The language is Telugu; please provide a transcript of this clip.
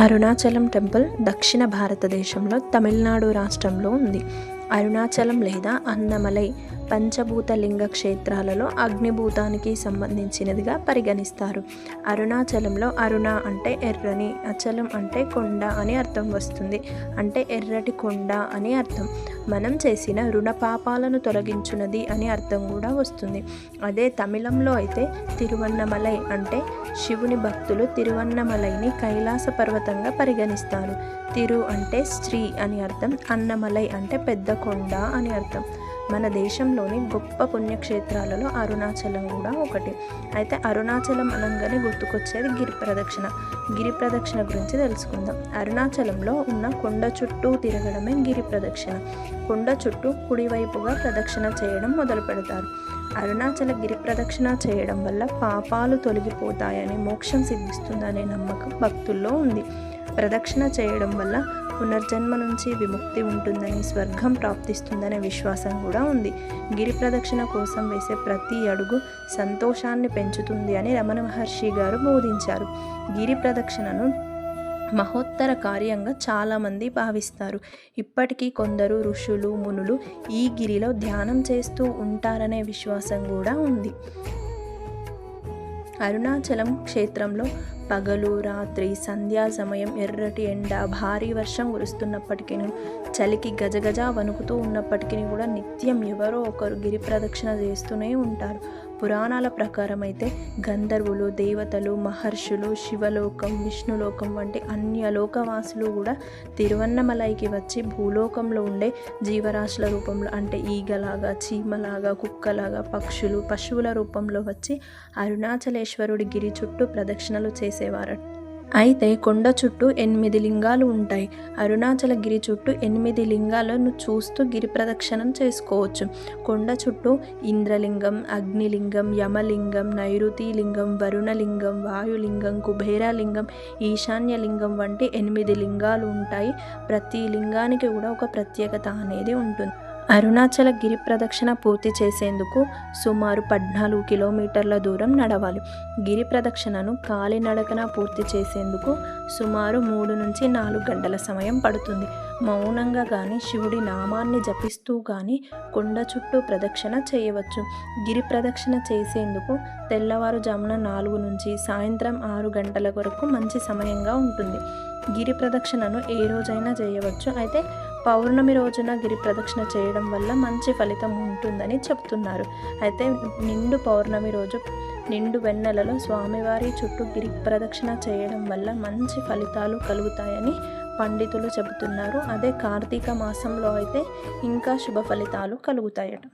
అరుణాచలం టెంపుల్ దక్షిణ భారతదేశంలో తమిళనాడు రాష్ట్రంలో ఉంది. అరుణాచలం లేదా అన్నమలై పంచభూత లింగ క్షేత్రాలలో అగ్నిభూతానికి సంబంధించినదిగా పరిగణిస్తారు. అరుణాచలంలో అరుణ అంటే ఎర్రని, అచలం అంటే కొండ అని అర్థం వస్తుంది. అంటే ఎర్రటి కొండ అని అర్థం. మనం చేసిన రుణ పాపాలను తొలగించున్నది అని అర్థం కూడా వస్తుంది. అదే తమిళంలో అయితే తిరువన్నమలై అంటే శివుని భక్తులు తిరువన్నమలైని కైలాస పర్వతంగా పరిగణిస్తారు. తిరు అంటే స్త్రీ అని అర్థం, అన్నమలై అంటే పెద్ద కొండ అని అర్థం. మన దేశంలోని గొప్ప పుణ్యక్షేత్రాలలో అరుణాచలం కూడా ఒకటి. అయితే అరుణాచలం అనగానే గుర్తుకొచ్చేది గిరి ప్రదక్షిణ. గిరి ప్రదక్షిణ గురించి తెలుసుకుందాం. అరుణాచలంలో ఉన్న కొండ చుట్టూ తిరగడమే గిరి ప్రదక్షిణ. కొండ చుట్టూ కుడివైపుగా ప్రదక్షిణ చేయడం మొదలు పెడతారు. అరుణాచల గిరి ప్రదక్షిణ చేయడం వల్ల పాపాలు తొలగిపోతాయని, మోక్షం సిద్ధిస్తుందనే నమ్మకం భక్తుల్లో ఉంది. ప్రదక్షిణ చేయడం వల్ల పునర్జన్మ నుంచి విముక్తి ఉంటుందని, స్వర్గం ప్రాప్తిస్తుందనే విశ్వాసం కూడా ఉంది. గిరి ప్రదక్షిణ కోసం వేసే ప్రతి అడుగు సంతోషాన్ని పెంచుతుంది అని రమణ మహర్షి గారు బోధించారు. గిరి ప్రదక్షిణను మహోత్తర కార్యంగా చాలామంది భావిస్తారు. ఇప్పటికీ కొందరు ఋషులు, మునులు ఈ గిరిలో ధ్యానం చేస్తూ ఉంటారనే విశ్వాసం కూడా ఉంది. అరుణాచలం క్షేత్రంలో పగలు, రాత్రి, సంధ్యా సమయం, ఎర్రటి ఎండ, భారీ వర్షం కురుస్తున్నప్పటికీ, చలికి గజగజ వణుకుతూ ఉన్నప్పటికీ కూడా నిత్యం ఎవరో ఒకరు గిరి ప్రదక్షిణ చేస్తూనే ఉంటారు. పురాణాల ప్రకారం అయితే గంధర్వులు, దేవతలు, మహర్షులు, శివలోకం, విష్ణులోకం వంటి అన్యలోకవాసులు కూడా తిరువన్నమలైకి వచ్చి భూలోకంలో ఉండే జీవరాశుల రూపంలో అంటే ఈగలాగా, చీమలాగా, కుక్కలాగా, పక్షులు, పశువుల రూపంలో వచ్చి అరుణాచలేశ్వరుడి గిరి చుట్టూ ప్రదక్షిణలు చేసేవారు. అయితే కొండ చుట్టూ 8 లింగాలు ఉంటాయి. అరుణాచల గిరి చుట్టూ 8 లింగాలను చూస్తూ గిరి ప్రదక్షిణం చేసుకోవచ్చు. కొండ చుట్టూ ఇంద్రలింగం, అగ్నిలింగం, యమలింగం, నైరుతి లింగం, వరుణలింగం, వాయులింగం, కుబేరలింగం, ఈశాన్యలింగం వంటి 8 లింగాలు ఉంటాయి. ప్రతి లింగానికి కూడా ఒక ప్రత్యేకత అనేది ఉంటుంది. అరుణాచల గిరి ప్రదక్షిణ పూర్తి చేసేందుకు సుమారు 14 కిలోమీటర్ల దూరం నడవాలి. గిరి ప్రదక్షిణను కాలినడకన పూర్తి చేసేందుకు సుమారు 3 నుంచి 4 గంటల సమయం పడుతుంది. మౌనంగా కానీ, శివుడి నామాన్ని జపిస్తూ కానీ కొండ చుట్టూ ప్రదక్షిణ చేయవచ్చు. గిరి ప్రదక్షిణ చేసేందుకు తెల్లవారుజామున 4 నుంచి సాయంత్రం 6 గంటల వరకు మంచి సమయంగా ఉంటుంది. గిరి ప్రదక్షిణను ఏ రోజైనా చేయవచ్చు. అయితే పౌర్ణమి రోజున గిరి ప్రదక్షిణ చేయడం వల్ల మంచి ఫలితం ఉంటుందని చెప్తున్నారు. అయితే నిండు పౌర్ణమి రోజు నిండు వెన్నెలలో స్వామివారి చుట్టూ గిరి ప్రదక్షిణ చేయడం వల్ల మంచి ఫలితాలు కలుగుతాయని పండితులు చెబుతున్నారు. అదే కార్తీక మాసంలో అయితే ఇంకా శుభ ఫలితాలు కలుగుతాయట.